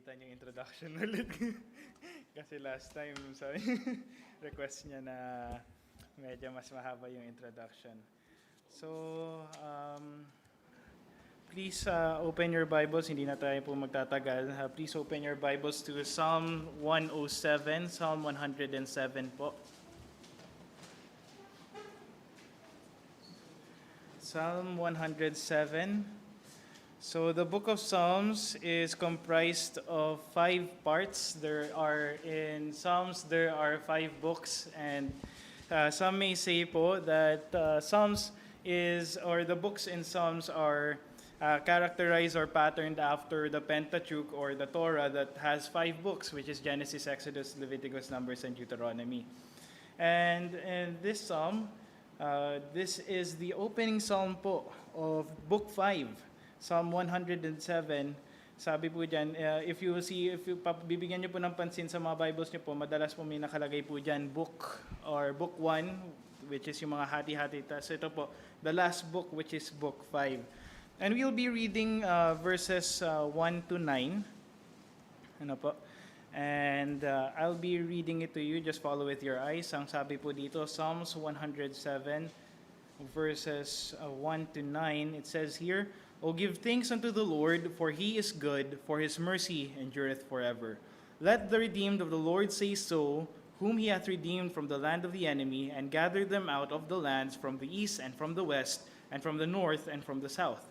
palitan yung introduction ulit. Kasi last time, sabi, request niya na medyo mas mahaba yung introduction. So, please open your Bibles. Hindi na tayo po magtatagal. Please open your Bibles to Psalm 107, Psalm 107 po. Psalm 107. So the book of Psalms is comprised of 5 parts. In Psalms there are 5 books, and some may say po that the books in Psalms are characterized or patterned after the Pentateuch or the Torah that has 5 books, which is Genesis, Exodus, Leviticus, Numbers, and Deuteronomy. And in this psalm, this is the opening psalm po of Book 5. Psalm 107, sabi po dyan, if bibigyan niyo po ng pansin sa mga Bibles niyo po, madalas po may nakalagay po dyan, book 1, which is yung mga hati-hati. Tapos ito po, the last book, which is book 5. And we'll be reading verses 1 to 9. Ano po? And I'll be reading it to you, just follow with your eyes. Ang sabi po dito, Psalms 107, verses 1 to 9, it says here, O give thanks unto the Lord, for he is good, for his mercy endureth forever. Let the redeemed of the Lord say so, whom he hath redeemed from the land of the enemy, and gathered them out of the lands from the east and from the west, and from the north and from the south.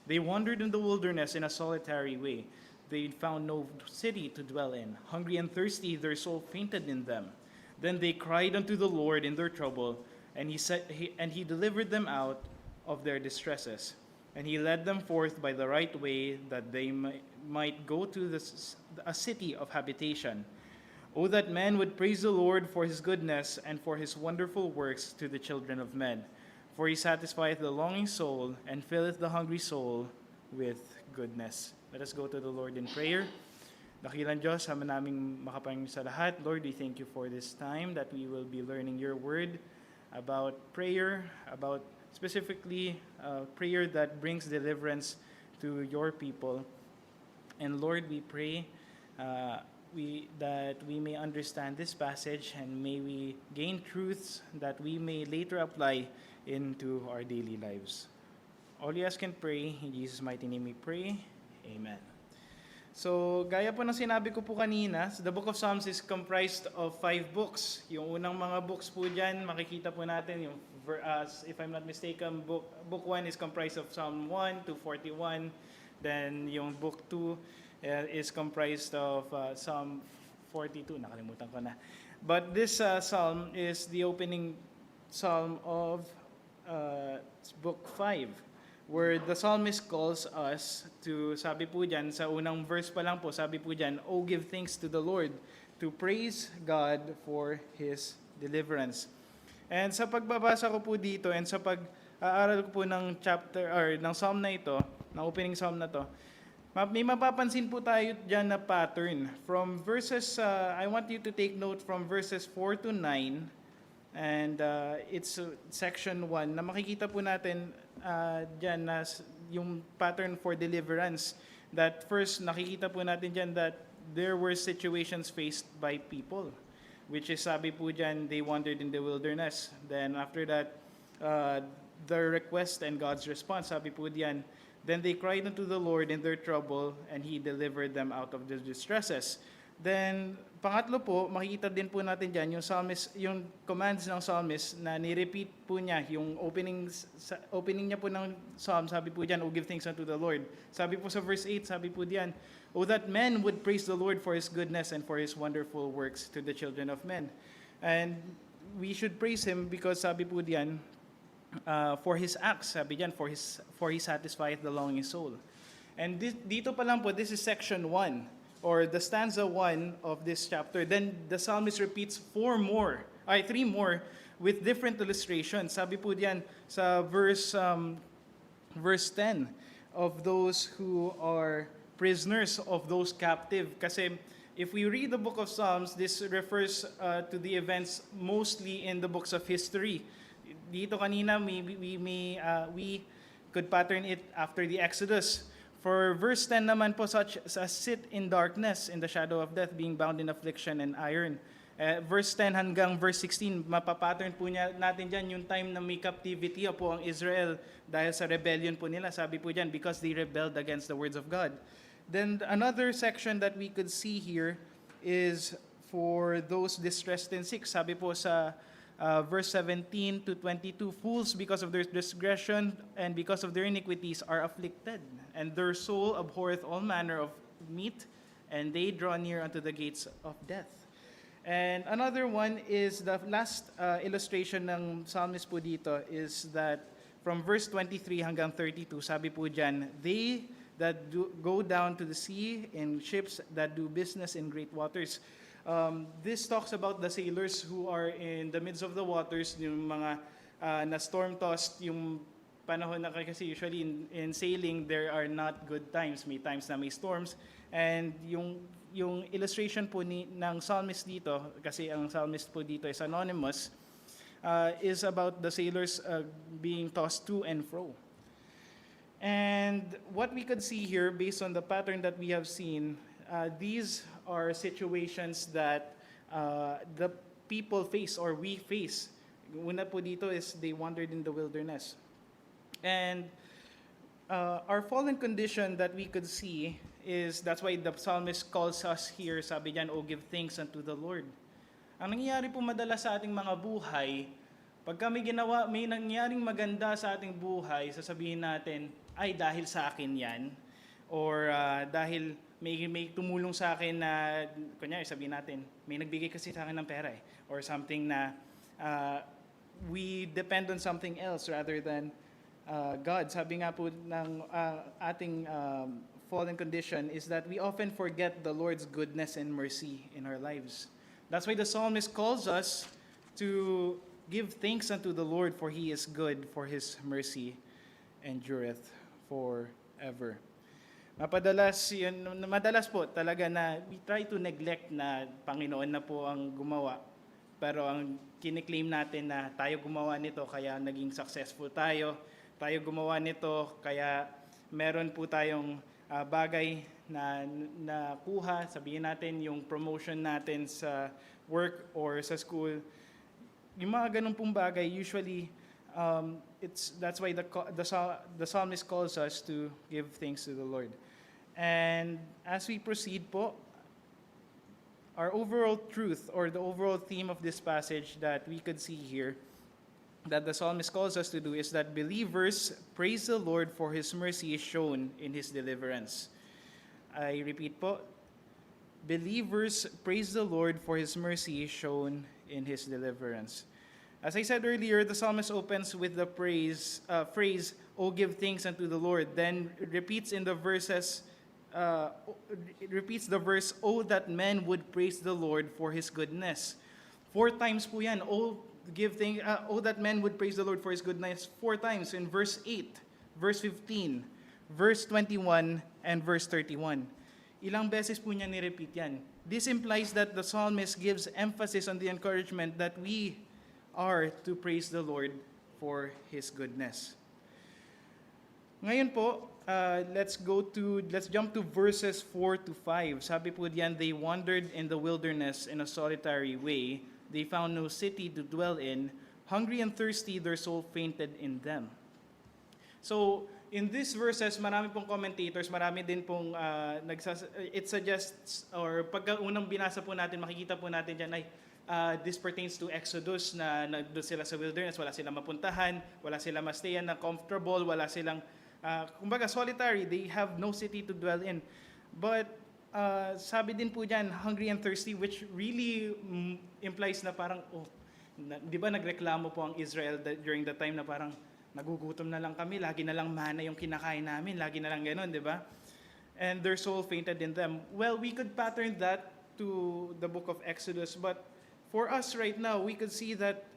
They wandered in the wilderness in a solitary way. They found no city to dwell in. Hungry and thirsty, their soul fainted in them. Then they cried unto the Lord in their trouble, and he delivered them out of their distresses. And he led them forth by the right way, that they might go to a city of habitation. O that men would praise the Lord for his goodness, and for his wonderful works to the children of men. For he satisfieth the longing soul, and filleth the hungry soul with goodness. Let us go to the Lord in prayer. Dakilang Diyos, sama naming makapangin sa lahat. Lord, we thank you for this time that we will be learning your word about prayer, about specifically prayer that brings deliverance to your people. And Lord, we pray that we may understand this passage, and may we gain truths that we may later apply into our daily lives. All you ask and pray, in Jesus' mighty name we pray. Amen. So, gaya po ng sinabi ko po kanina, the Book of Psalms is comprised of 5 books. Yung unang mga books po dyan, makikita po natin, yung, if I'm not mistaken, book 1 is comprised of Psalm 1 to 41. Then, yung book 2 is comprised of Psalm 42. Nakalimutan ko na. But this psalm is the opening psalm of book 5. Where the psalmist calls us to, sabi po dyan, sa unang verse pa lang po, sabi po dyan, O give thanks to the Lord, to praise God for His deliverance. And sa pagbabasa ko po dito, and sa pag-aaral ko po ng chapter, or ng psalm na ito, ng opening psalm na to, may mapapansin po tayo dyan na pattern. From verses, I want you to take note from verses 4 to 9, and it's section 1, na makikita po natin dyan na yung pattern for deliverance. That first, nakikita po natin dyan that there were situations faced by people, which is sabi po dyan, they wandered in the wilderness. Then after that, their request and God's response, sabi po dyan, then they cried unto the Lord in their trouble, and He delivered them out of their distresses. Then, pangatlo po, makikita din po natin dyan yung commands ng psalmist na ni-repeat po niya, yung opening niya po ng psalm, sabi po dyan, O give thanks unto the Lord. Sabi po sa verse 8, sabi po dyan, O that men would praise the Lord for His goodness and for His wonderful works to the children of men. And we should praise Him because sabi po dyan, for His acts, sabi dyan, for He satisfieth the longing soul. And dito pa lang po, this is section 1. Or the stanza 1 of this chapter. Then the psalmist repeats 3 more with different illustrations. Sabi po diyan sa verse 10 of those who are prisoners, of those captive. Kasi if we read the book of Psalms, this refers to the events mostly in the books of history. Dito kanina we could pattern it after the Exodus. For verse 10 naman po, such as sit in darkness, in the shadow of death, being bound in affliction and iron. Verse 10 hanggang verse 16, mapapattern po natin dyan yung time na may captivity po ang Israel dahil sa rebellion po nila. Sabi po dyan, because they rebelled against the words of God. Then another section that we could see here is for those distressed and sick. Sabi po sa verse 17 to 22, fools because of their transgression and because of their iniquities are afflicted, and their soul abhorreth all manner of meat, and they draw near unto the gates of death. And another one is the last illustration ng psalmist po dito is that from verse 23 hanggang 32, sabi po dyan, they that go down to the sea in ships that do business in great waters. This talks about the sailors who are in the midst of the waters, yung mga na storm-tossed, yung panahon na kasi usually in sailing, there are not good times. May times na may storms. And yung illustration po ng psalmist dito, kasi ang psalmist po dito is anonymous, is about the sailors being tossed to and fro. And what we could see here, based on the pattern that we have seen, these are situations that the people face or we face. Una po dito is they wandered in the wilderness. And our fallen condition that we could see is, that's why the psalmist calls us here, sabi diyan, "O give thanks unto the Lord." Ang nangyayari po madalas sa ating mga buhay, pag kami may nangyaring maganda sa ating buhay, sasabihin natin, ay dahil sa akin yan, or dahil may tumulong sa akin na, kunyari sabihin natin, may nagbigay kasi sa akin ng pera or something na we depend on something else rather than God. Sabi nga po ng ating fallen condition is that we often forget the Lord's goodness and mercy in our lives. That's why the psalmist calls us to give thanks unto the Lord, for He is good, for His mercy endureth forever. Madalas po talaga na we try to neglect na Panginoon na po ang gumawa. Pero ang kiniklaim natin na tayo gumawa nito kaya naging successful tayo gumawa nito kaya meron po tayong bagay na nakuha, sabihin natin yung promotion natin sa work or sa school. Yung mga ganun pong bagay, usually that's why the psalmist calls us to give thanks to the Lord. And as we proceed po, our overall truth or the overall theme of this passage that we could see here, that the psalmist calls us to do, is that believers praise the Lord for His mercy is shown in His deliverance. I repeat po, believers praise the Lord for His mercy is shown in His deliverance. As I said earlier, the psalmist opens with the phrase, "O give thanks unto the Lord," then repeats in the verses, repeats the verse, "O that men would praise the Lord for His goodness." 4 times po yan, "O that men would praise the Lord for His goodness," 4 times in verse 8, verse 15, verse 21, and verse 31. Ilang beses po niya ni-repeat yan. This implies that the psalmist gives emphasis on the encouragement that we are to praise the Lord for His goodness. Ngayon po, let's jump to verses 4 to 5. Sabi po diyan, "They wandered in the wilderness in a solitary way. They found no city to dwell in. Hungry and thirsty, their soul fainted in them." So, in these verses, marami pong commentators, marami din pong it suggests, or pagka unang binasa po natin, makikita po natin diyan ay this pertains to Exodus na doon sila sa wilderness, wala silang mapuntahan, wala silang mastayan na comfortable, wala silang, kumbaga solitary, they have no city to dwell in. But sabi din po dyan, hungry and thirsty, which really implies na parang, di ba nagreklamo po ang Israel during the time na parang nagugutom na lang kami, lagi na lang mana yung kinakain namin, lagi na lang ganun, di ba? And their soul fainted in them. Well, we could pattern that to the book of Exodus, but for us right now, we could see that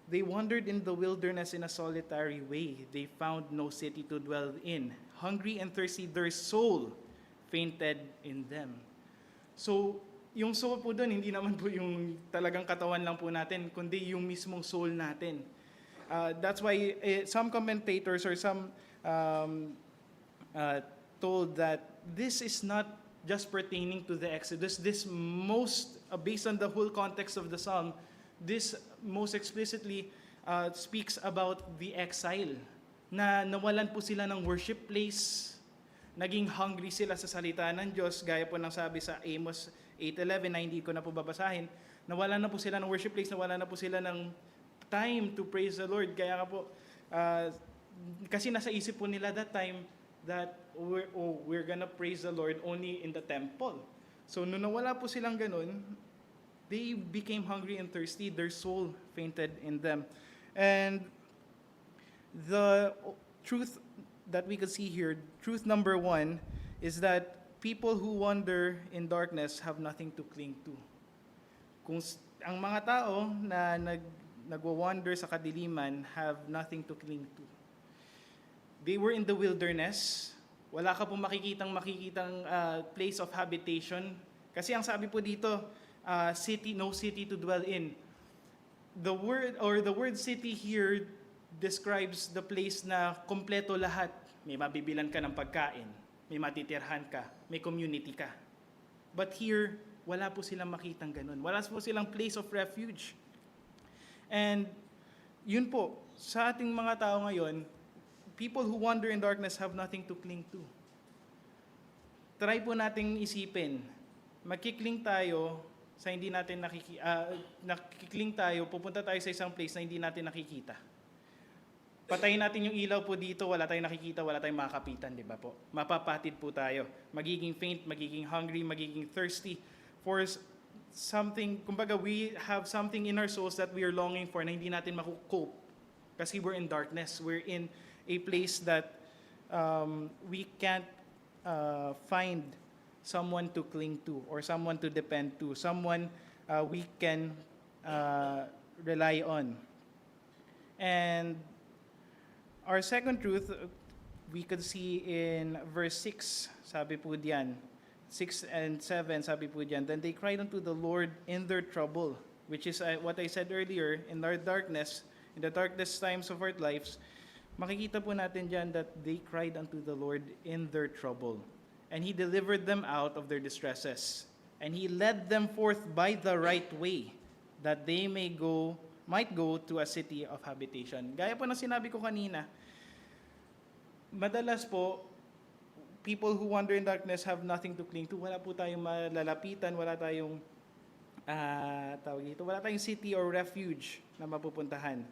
they wandered in the wilderness in a solitary way. They found no city to dwell in. Hungry and thirsty, their soul fainted in them. So, yung soul po doon, hindi naman po yung talagang katawan lang po natin, kundi yung mismong soul natin. That's why some commentators or some told that this is not just pertaining to the Exodus. This most, based on the whole context of the psalm, this most explicitly speaks about the exile. Na nawalan po sila ng worship place, naging hungry sila sa salita ng Diyos, gaya po ng sabi sa Amos 8:11 na hindi ko na po babasahin, nawalan na po sila ng worship place, nawalan na po sila ng time to praise the Lord. Kaya nga po, kasi nasa isip po nila that time that we're gonna praise the Lord only in the temple. So nung nawala po silang ganun, they became hungry and thirsty. Their soul fainted in them. And the truth that we could see here, truth number 1, is that people who wander in darkness have nothing to cling to. Kung ang mga tao na nagwa-wander sa kadiliman have nothing to cling to. They were in the wilderness. Wala ka pong makikitang place of habitation. Kasi ang sabi po dito, city, no city to dwell in. The word city here describes the place na kompleto lahat. May mabibilan ka ng pagkain, may matitirhan ka, may community ka. But here, wala po silang makitang ganun. Wala po silang place of refuge. And yun po, sa ating mga tao ngayon, people who wander in darkness have nothing to cling to. Try po nating isipin, magkikling tayo sa hindi natin nakikling tayo, pupunta tayo sa isang place na hindi natin nakikita. Patayin natin yung ilaw po dito, wala tayong nakikita, wala tayong makakapitan, di ba po? Mapapatid po tayo. Magiging faint, magiging hungry, magiging thirsty for something. Kumbaga, we have something in our souls that we are longing for na hindi natin makukope. Kasi we're in darkness. We're in a place that we can't find someone to cling to or someone to depend to, someone we can rely on. And our second truth, we could see in verse 6, sabi po diyan, 6 and 7, sabi po diyan, then they cried unto the Lord in their trouble, which is what I said earlier, in our darkness, in the darkest times of our lives, makikita po natin diyan that they cried unto the Lord in their trouble. And He delivered them out of their distresses. And He led them forth by the right way, that they might go to a city of habitation. Gaya po ng sinabi ko kanina, madalas po, people who wander in darkness have nothing to cling to. Wala po tayong malalapitan, wala tayong wala tayong city or refuge na mapupuntahan.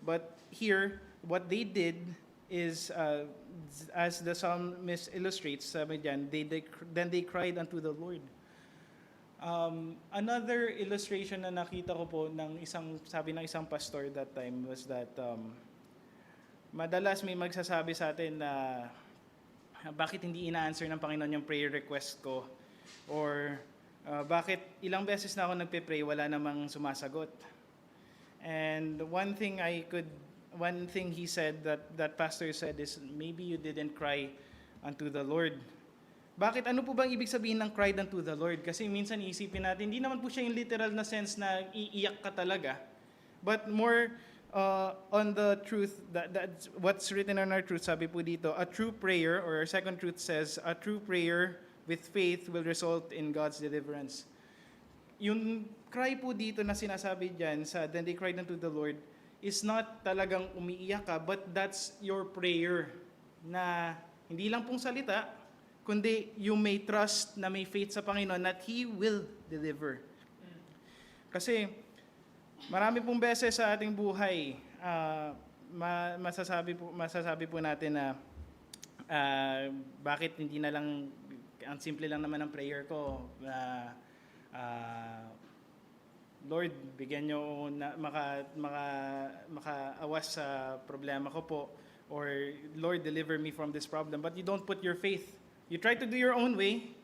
But here, what they did is, as the psalmist illustrates, sabi diyan, then they cried unto the Lord. Another illustration na nakita ko po sabi ng isang pastor that time was that madalas may magsasabi sa atin na bakit hindi ina-answer ng Panginoon yung prayer request ko, or bakit ilang beses na ako nagpe-pray wala namang sumasagot. And one thing he said, that pastor said, is maybe you didn't cry unto the Lord. Bakit? Ano po bang ibig sabihin ng cried unto the Lord? Kasi minsan iisipin natin, hindi naman po siya yung literal na sense na iiyak ka talaga. But more on the truth, that's what's written on our truth, sabi po dito, a true prayer, or our second truth says, a true prayer with faith will result in God's deliverance. Yung cry po dito na sinasabi dyan, then they cried unto the Lord, is not talagang umiiyak ka, but that's your prayer, na hindi lang pong salita, kundi you may trust na may faith sa Panginoon that He will deliver. Kasi marami pong beses sa ating buhay, masasabi po natin na bakit hindi na lang, ang simple lang naman ng prayer ko, Lord, bigyan niyo na makaawas sa problema ko po, or Lord, deliver me from this problem. But you don't put your faith. You try to do your own way.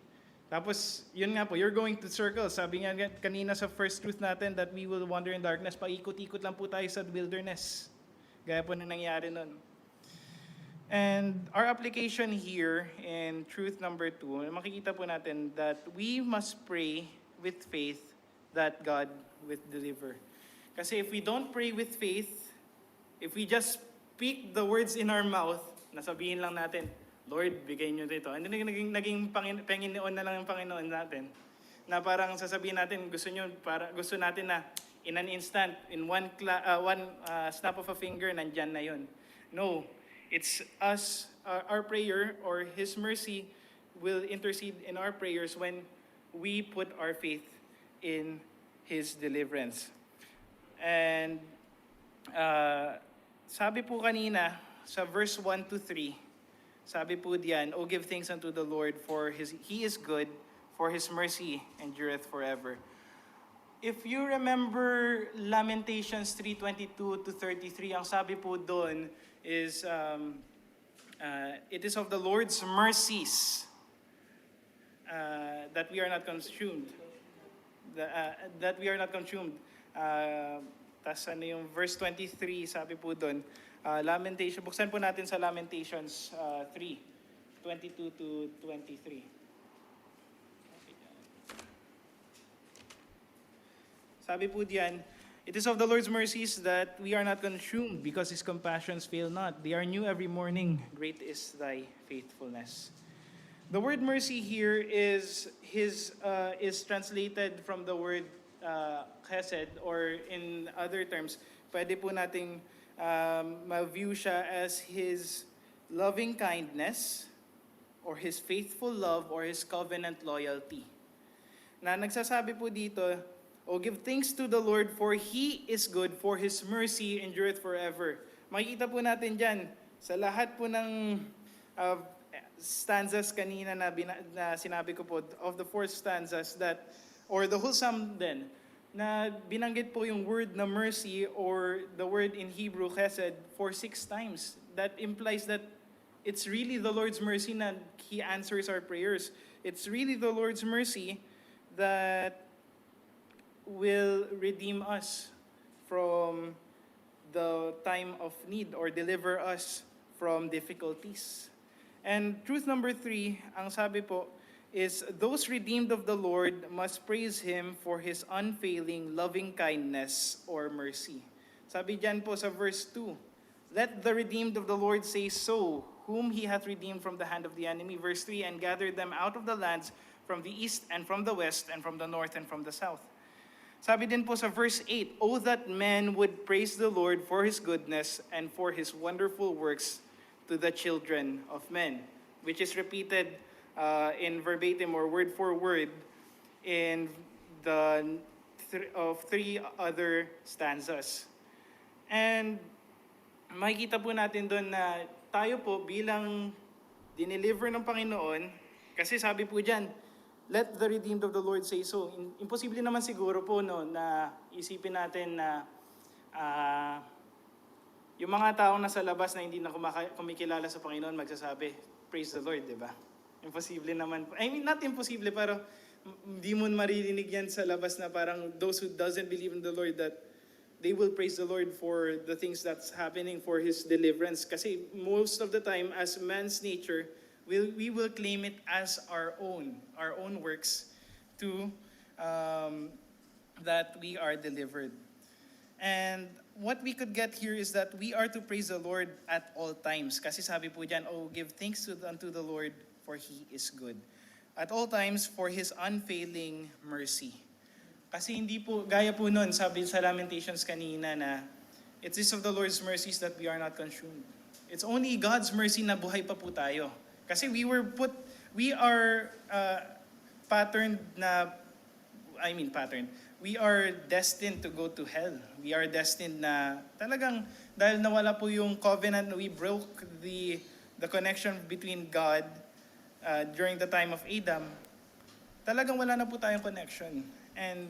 Tapos, yun nga po, you're going to circles. Sabi nga kanina sa first truth natin that we will wander in darkness, paikot-ikot lang po tayo sa wilderness. Gaya po na nangyari nun. And our application here in truth number 2, makikita po natin that we must pray with faith that God will deliver. Kasi if we don't pray with faith, if we just speak the words in our mouth, nasabihin lang natin, Lord, bigay nyo dito. Hindi naging Panginoon na lang yung Panginoon natin. Na parang sasabihin natin, gusto natin na in an instant, in one snap of a finger, nandyan na yun. No, it's us, our prayer or His mercy will intercede in our prayers when we put our faith in His deliverance. And sabi po kanina sa verse 1 to 3, sabi po diyan, "Oh, give thanks unto the Lord, for He is good, for His mercy endureth forever." If you remember Lamentations 3:22 to 33, ang sabi po doon is, it is of the Lord's mercies that we are not consumed. That we are not consumed. Tas ano yung verse 23, sabi po doon, Lamentation, buksan po natin sa Lamentations 3:22 to 23. Sabi po diyan, "It is of the Lord's mercies that we are not consumed, because His compassions fail not. They are new every morning. Great is thy faithfulness." The word mercy here is translated from the word chesed, or in other terms, pwede po nating ma-view siya as His loving kindness, or His faithful love, or His covenant loyalty. Na nagsasabi po dito, "Oh, give thanks to the Lord, for He is good, for His mercy endureth forever." Makikita po natin dyan, sa lahat po ng stanzas kanina na sinabi ko po, of the 4 stanzas that, or the whole psalm din, na binanggit po yung word na mercy, or the word in Hebrew, chesed, for 6 times. That implies that it's really the Lord's mercy na He answers our prayers. It's really the Lord's mercy that will redeem us from the time of need, or deliver us from difficulties. And truth number 3, ang sabi po, is those redeemed of the Lord must praise Him for His unfailing loving kindness or mercy. Sabi diyan po sa verse 2, "Let the redeemed of the Lord say so, whom He hath redeemed from the hand of the enemy." Verse 3, "And gathered them out of the lands from the east and from the west and from the north and from the south." Sabi din po sa verse 8, "Oh, that men would praise the Lord for His goodness and for His wonderful works to the children of men," which is repeated in verbatim or word for word in the 3 other stanzas. And makikita po natin doon na tayo po bilang dineliver ng Panginoon, kasi sabi po dyan, "Let the redeemed of the Lord say so." Imposible naman siguro po no, na isipin natin na yung mga taong nasa labas na hindi na kumikilala sa Panginoon magsasabi, "Praise the Lord," di ba? Imposible naman. I mean, not imposible, pero hindi mo maririnig yan sa labas na parang those who doesn't believe in the Lord, that they will praise the Lord for the things that's happening, for His deliverance. Kasi most of the time, as man's nature, we will claim it as our own works to that we are delivered. And what we could get here is that we are to praise the Lord at all times. Kasi sabi po dyan, "Oh, give thanks unto the Lord, for He is good." At all times, for His unfailing mercy. Kasi hindi po, gaya po nun, sabi sa Lamentations kanina na, "It is of the Lord's mercies that we are not consumed." It's only God's mercy na buhay pa po tayo. Kasi we are patterned. We are destined to go to hell. We are destined na talagang, dahil nawala po yung covenant, we broke the connection between God during the time of Adam. Talagang wala na po tayong connection. And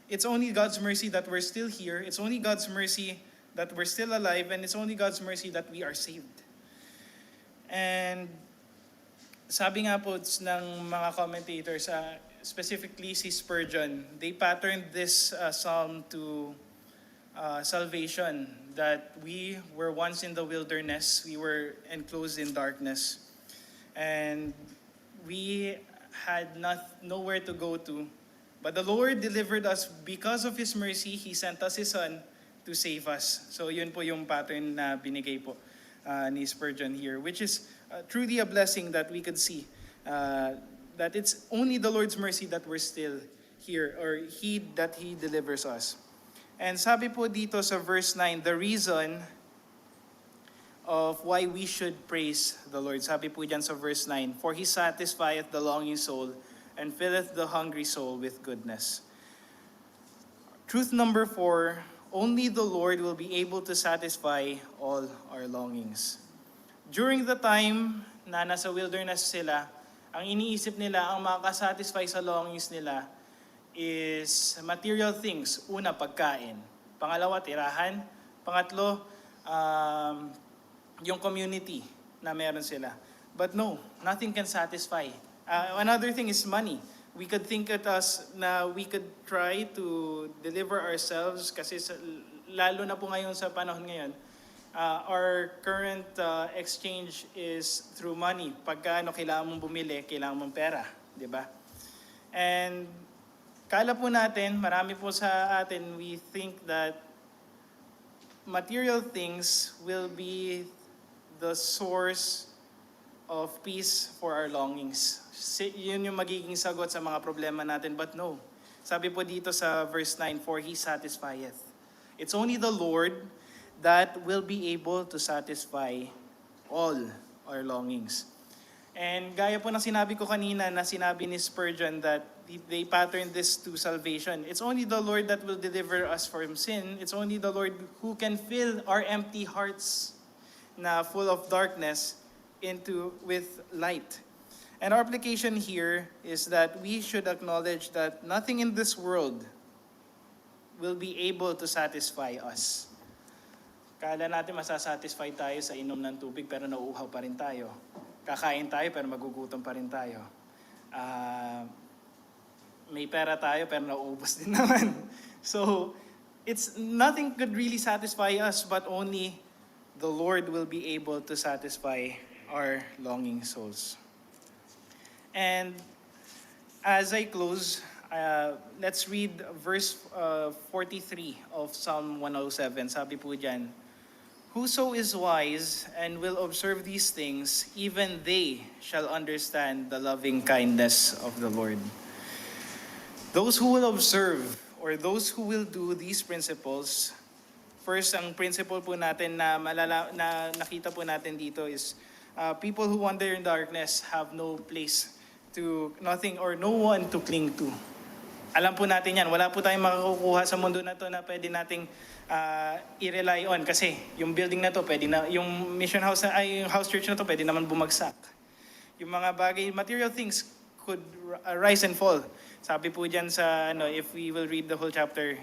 it's only God's mercy that we're still here. It's only God's mercy that we're still alive. And it's only God's mercy that we are saved. And sabi nga po ng mga commentators, specifically si Spurgeon, they patterned this psalm to salvation, that we were once in the wilderness, we were enclosed in darkness, and we had nowhere to go to, but the Lord delivered us. Because of His mercy, He sent us His Son to save us. So yun po yung pattern na binigay po. ni Spurgeon here, which is truly a blessing that we could see. That it's only the Lord's mercy that we're still here, or He delivers us. And sabi po dito sa verse 9, the reason of why we should praise the Lord. Sabi po dyan sa verse 9, for He satisfieth the longing soul and filleth the hungry soul with goodness. Truth number 4, only the Lord will be able to satisfy all our longings. During the time na nasa wilderness sila, ang iniisip nila, ang makakasatisfy sa longings nila is material things. Una, pagkain. Pangalawa, tirahan. Pangatlo, yung community na meron sila. But no, nothing can satisfy. Another thing is money. We could think at us na we could try to deliver ourselves kasi lalo na po ngayon sa panahon ngayon, our current exchange is through money. Pagka kailangan mong bumili, kailangan mong pera. Di ba? And kala po natin, marami po sa atin, we think that material things will be the source of peace for our longings. Yun yung magiging sagot sa mga problema natin. But no. Sabi po dito sa verse 9, for He satisfieth. It's only the Lord that will be able to satisfy all our longings. And gaya po ng sinabi ko kanina na sinabi ni Spurgeon that they pattern this to salvation. It's only the Lord that will deliver us from sin. It's only the Lord who can fill our empty hearts na full of darkness with light. And our application here is that we should acknowledge that nothing in this world will be able to satisfy us. Kala natin masasatisfy tayo sa inom ng tubig pero nauuhaw pa rin tayo. Kakain tayo pero magugutom pa rin tayo. May pera tayo pero nauubos din naman. So, nothing could really satisfy us but only the Lord will be able to satisfy our longing souls. And as I close, let's read verse 43 of Psalm 107. Sabi po dyan, whoso is wise and will observe these things, even they shall understand the loving kindness of the Lord. Those who will observe, or those who will do these principles, first, ang principle po natin na nakita po natin dito is people who wander in darkness have no place to, nothing or no one to cling to. Alam po natin yan, wala po tayong makakukuha sa mundo na to na pwede nating i-rely on kasi yung building na to, pwede na, yung mission house, yung house church na to, pwede naman bumagsak. Yung mga bagay, material things could rise and fall. Sabi po dyan sa, if we will read the whole chapter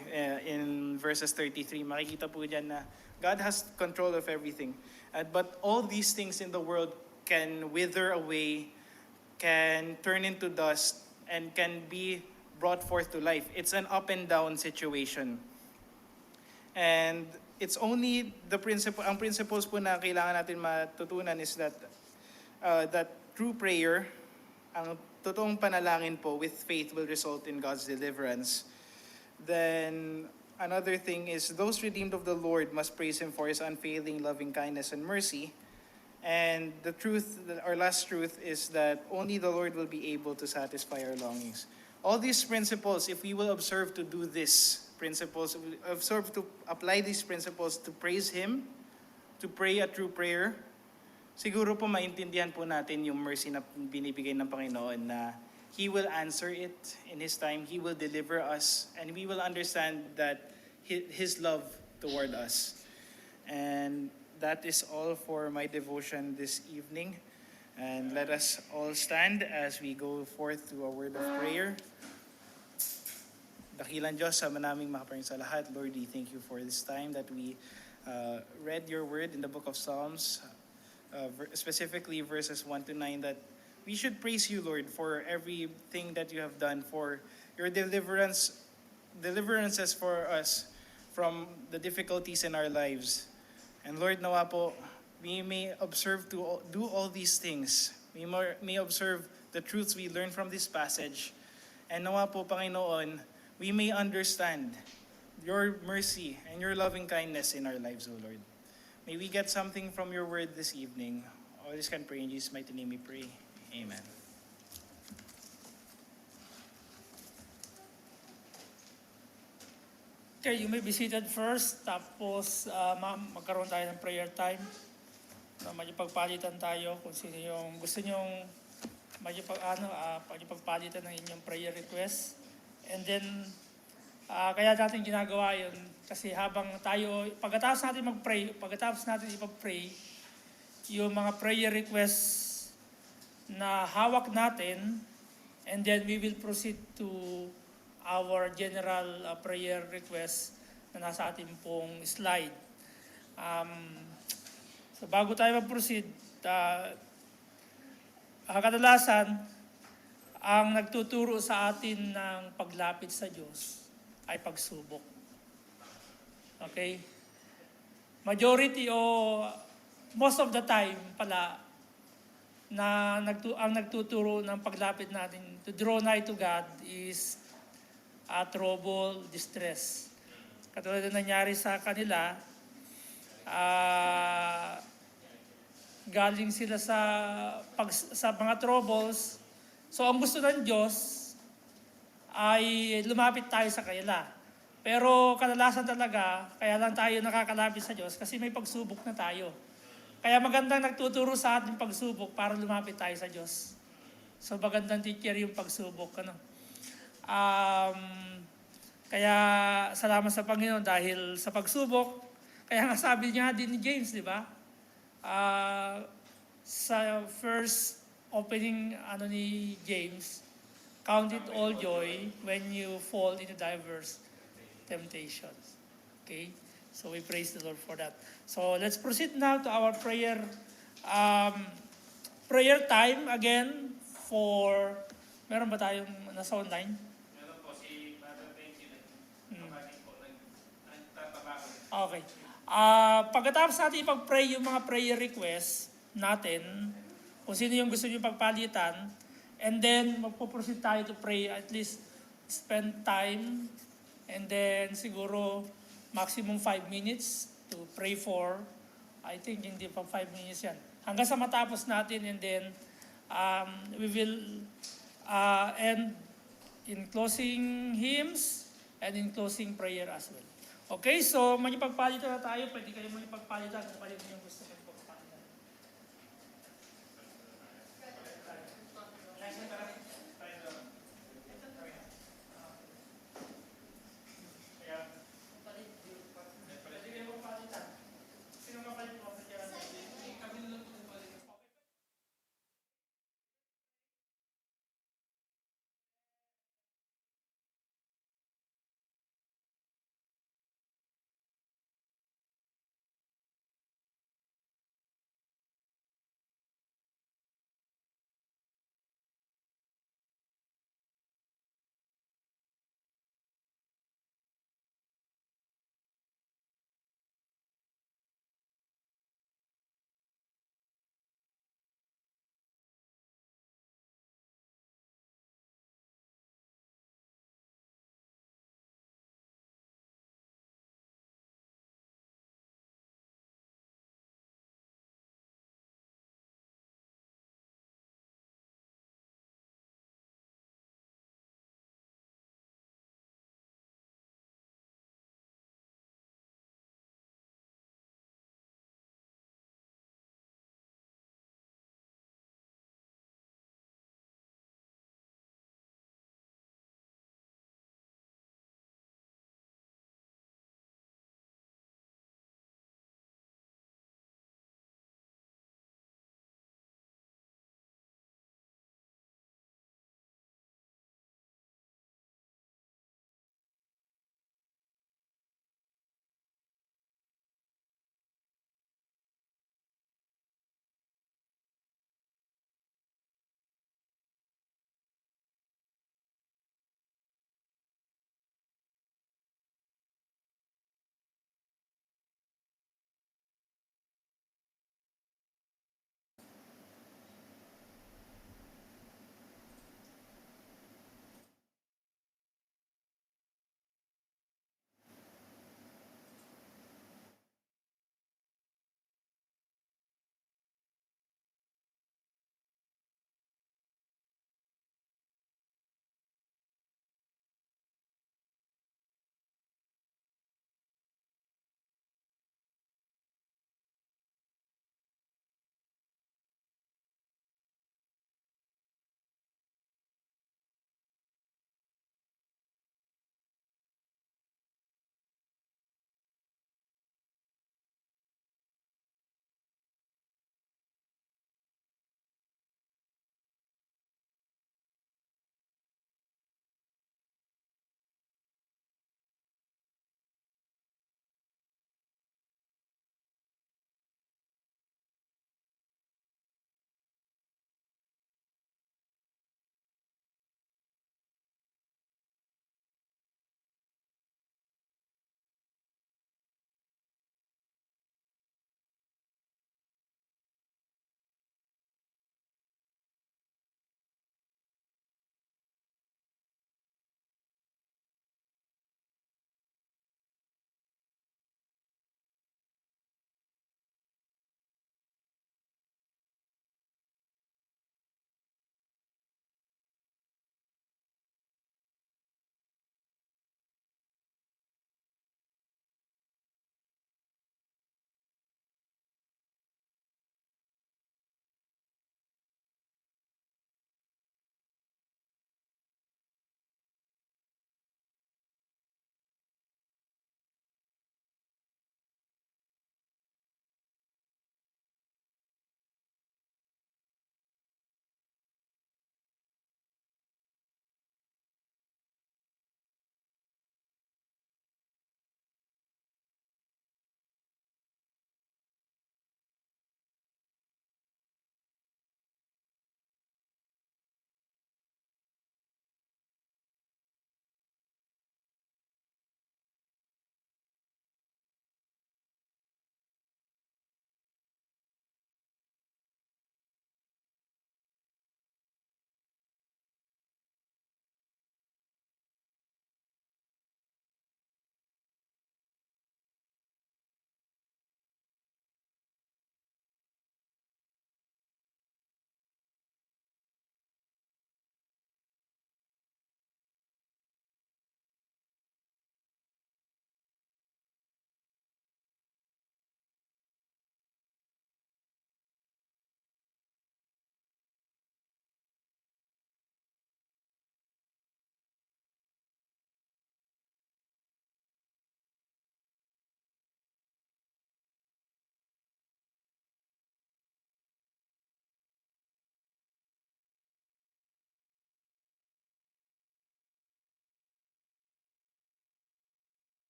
in verses 33, makikita po dyan na God has control of everything. But all these things in the world can wither away, can turn into dust, and can be brought forth to life. It's an up and down situation. And it's only the principle, ang principles po na kailangan natin matutunan is that true prayer, ang totoong panalangin po with faith will result in God's deliverance. Then another thing is those redeemed of the Lord must praise Him for His unfailing loving kindness and mercy. And the truth, our last truth is that only the Lord will be able to satisfy our longings. All these principles, if we will observe to do this, observe to apply these principles to praise Him, to pray a true prayer, siguro po maintindihan po natin yung mercy na binibigay ng Panginoon na He will answer it in His time, He will deliver us, and we will understand that His love toward us. And that is all for my devotion this evening. And let us all stand as we go forth to a word of prayer. Dakilang Diyos, sama naming makaparing sa lahat. Lord, we thank you for this time that we read your word in the book of Psalms, specifically verses 1 to 9, that we should praise you, Lord, for everything that you have done, for your deliverances for us from the difficulties in our lives. And Lord, nawa po, we may observe to do all these things. We may observe the truths we learn from this passage. And nawa po, Panginoon, we may understand your mercy and your loving kindness in our lives, O Lord. May we get something from your word this evening. All this can pray in Jesus' mighty name we pray. Amen. Okay, you may be seated first. Tapos, ma'am, magkaroon tayo ng prayer time. Magpagpalitan tayo kung sino yung gusto nyong magpagpalitan ng inyong prayer request. And then, kaya natin ginagawa yun kasi habang tayo, pagkatapos natin ipag-pray, yung mga prayer requests na hawak natin, and then we will proceed to our general prayer request na nasa ating pong slide. So bago tayo mag-proceed, kadalasan, ang nagtuturo sa atin ng paglapit sa Diyos ay pagsubok. Okay? Majority o most of the time pala, ang nagtuturo ng paglapit natin to draw nigh to God is trouble, distress. Katulad na nangyari sa kanila, galing sila sa mga troubles. So ang gusto ng Diyos ay lumapit tayo sa kanila. Pero kadalasan talaga, kaya lang tayo nakakalapit sa Diyos kasi may pagsubok na tayo. Kaya magandang nagtuturo sa ating pagsubok para lumapit tayo sa Diyos. So magandang teacher yung pagsubok. Kaya salamat sa Panginoon dahil sa pagsubok. Kaya nga sabi niya din ni James, di ba? Sa first opening ni James, count it all joy when you fall into diverse temptations. Okay? So we praise the Lord for that. So let's proceed now to our prayer time again for, meron ba tayong nasa online? Meron po si Brother Benji. Okay. Pagkatapos natin ipag-pray yung mga prayer requests natin, kung sino yung gusto nyo pagpalitan, and then magpo-proceed tayo to pray, at least spend time, and then siguro maximum 5 minutes to pray for. I think hindi pa 5 minutes yan. Hanggang sa matapos natin, and then we will end in closing hymns and in closing prayer as well. Okay, so manipagpalitan na tayo. Pwede kayo manipagpalitan kung pwede yung gusto kayo pagpalitan. Sino mapalit mo?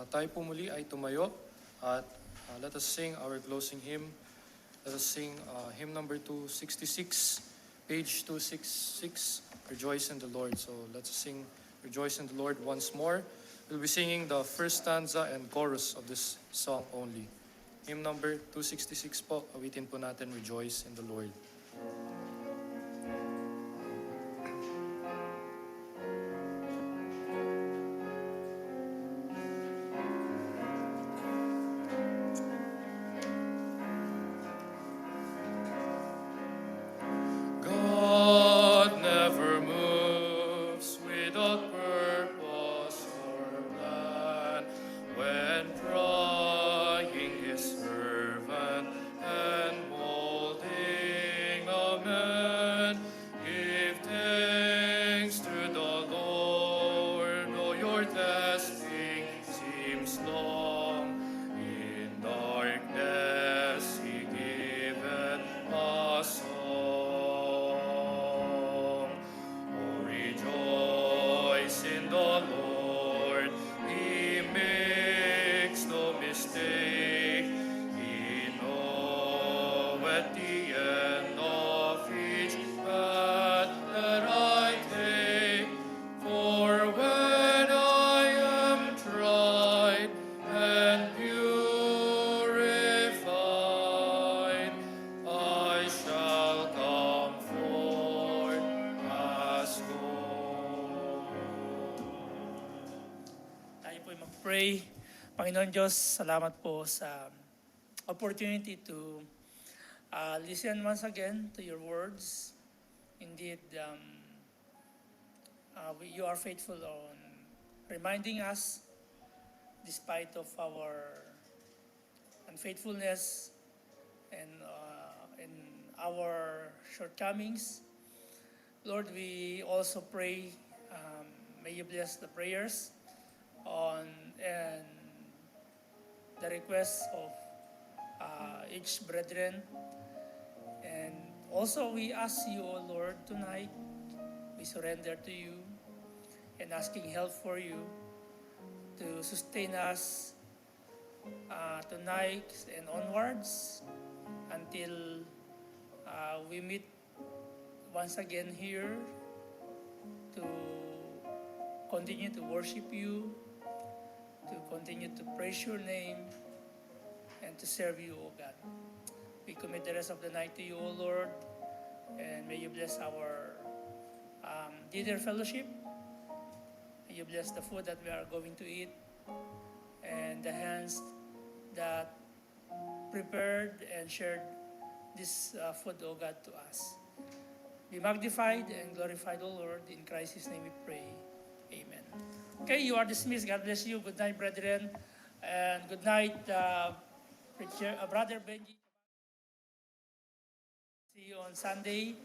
tayo po muli ay tumayo at let us sing our closing hymn. Let us sing hymn number 266, page 266, Rejoice in the Lord. So let's sing Rejoice in the Lord once more. We'll be singing the first stanza and chorus of this song only. Hymn number 266 po, awitin po natin Rejoice in the Lord. God never moves without purpose or plan. When trying His servant and molding a man, give thanks to the Lord. Though your testing seems long, in darkness He giveth a song. Oh, rejoice in the Lord. He makes no mistake. He knoweth the end of each path that I take. For when I am tried and purified, I shall come forth as gold. Tayo po mag-pray. Panginoon Diyos, salamat po sa opportunity to listen once again to your words. Indeed, you are faithful on reminding us, despite of our unfaithfulness and in our shortcomings. Lord, we also pray, may you bless the prayers on and the requests of each brethren. And also we ask you, O Lord, tonight, we surrender to you and asking help for you to sustain us tonight and onwards until we meet once again here to continue to worship you, to continue to praise your name, and to serve you, O God. We commit the rest of the night to you, O Lord, and may you bless our dinner fellowship. May you bless the food that we are going to eat and the hands that prepared and shared this food, O God, to us. Be magnified and glorified, O Lord. In Christ's name we pray. Amen. Okay, you are dismissed. God bless you. Good night, brethren. And good night, Brother Benji. See you on Sunday.